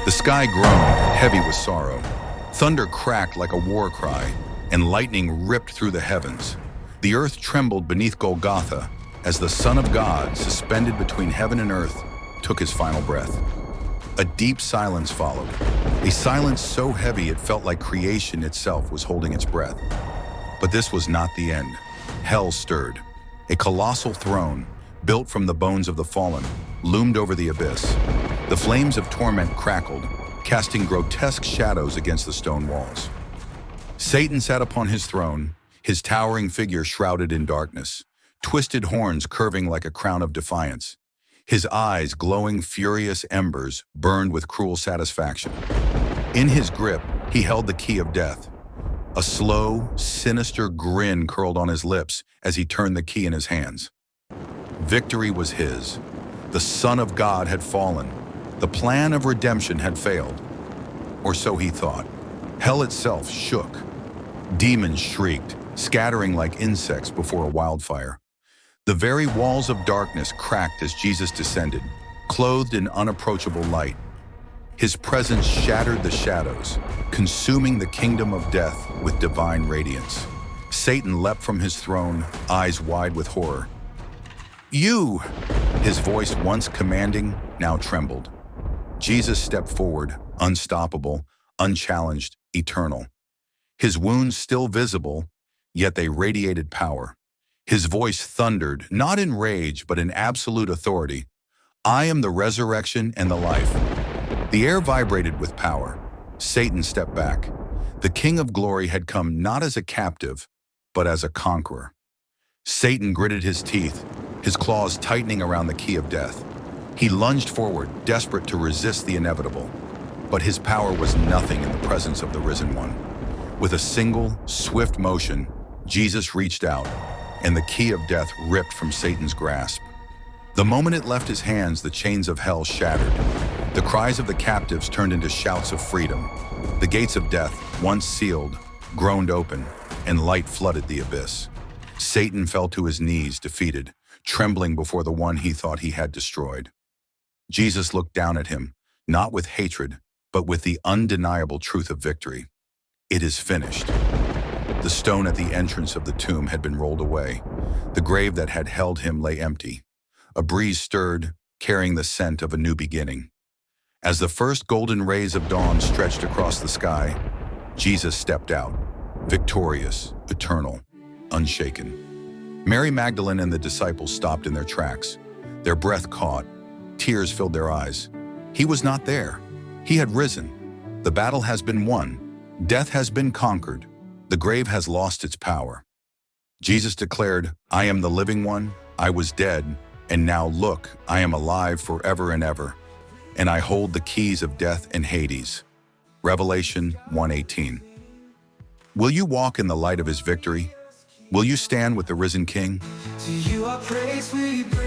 The sky groaned, heavy with sorrow. Thunder cracked like a war cry, and lightning ripped through the heavens. The earth trembled beneath Golgotha as the Son of God, suspended between heaven and earth, took his final breath. A deep silence followed, a silence so heavy it felt like creation itself was holding its breath. But this was not the end. Hell stirred. A colossal throne, built from the bones of the fallen, loomed over the abyss. The flames of torment crackled, casting grotesque shadows against the stone walls. Satan sat upon his throne, his towering figure shrouded in darkness, twisted horns curving like a crown of defiance. His eyes, glowing furious embers, burned with cruel satisfaction. In his grip, he held the key of death. A slow, sinister grin curled on his lips as he turned the key in his hands. Victory was his. The Son of God had fallen. The plan of redemption had failed. Or so he thought. Hell itself shook. Demons shrieked, scattering like insects before a wildfire. The very walls of darkness cracked as Jesus descended, clothed in unapproachable light. His presence shattered the shadows, consuming the kingdom of death with divine radiance. Satan leapt from his throne, eyes wide with horror. "You!" His voice, once commanding, now trembled. Jesus stepped forward, unstoppable, unchallenged, eternal. His wounds still visible, yet they radiated power. His voice thundered, not in rage, but in absolute authority. "I am the resurrection and the life." The air vibrated with power. Satan stepped back. The King of Glory had come not as a captive, but as a conqueror. Satan gritted his teeth, his claws tightening around the key of death. He lunged forward, desperate to resist the inevitable. But his power was nothing in the presence of the risen one. With a single, swift motion, Jesus reached out, and the key of death ripped from Satan's grasp. The moment it left his hands, the chains of hell shattered. The cries of the captives turned into shouts of freedom. The gates of death, once sealed, groaned open, and light flooded the abyss. Satan fell to his knees, defeated, trembling before the one he thought he had destroyed. Jesus looked down at him, not with hatred, but with the undeniable truth of victory. It is finished. The stone at the entrance of the tomb had been rolled away. The grave that had held him lay empty. A breeze stirred, carrying the scent of a new beginning. As the first golden rays of dawn stretched across the sky, Jesus stepped out, victorious, eternal, unshaken. Mary Magdalene and the disciples stopped in their tracks. Their breath caught. Tears filled their eyes. He was not there. He had risen. The battle has been won. Death has been conquered. The grave has lost its power. Jesus declared, "I am the living one. I was dead, and now look, I am alive forever and ever, and I hold the keys of death and Hades." Revelation 1:18. Will you walk in the light of his victory? Will you stand with the risen King? To you our praise we bring.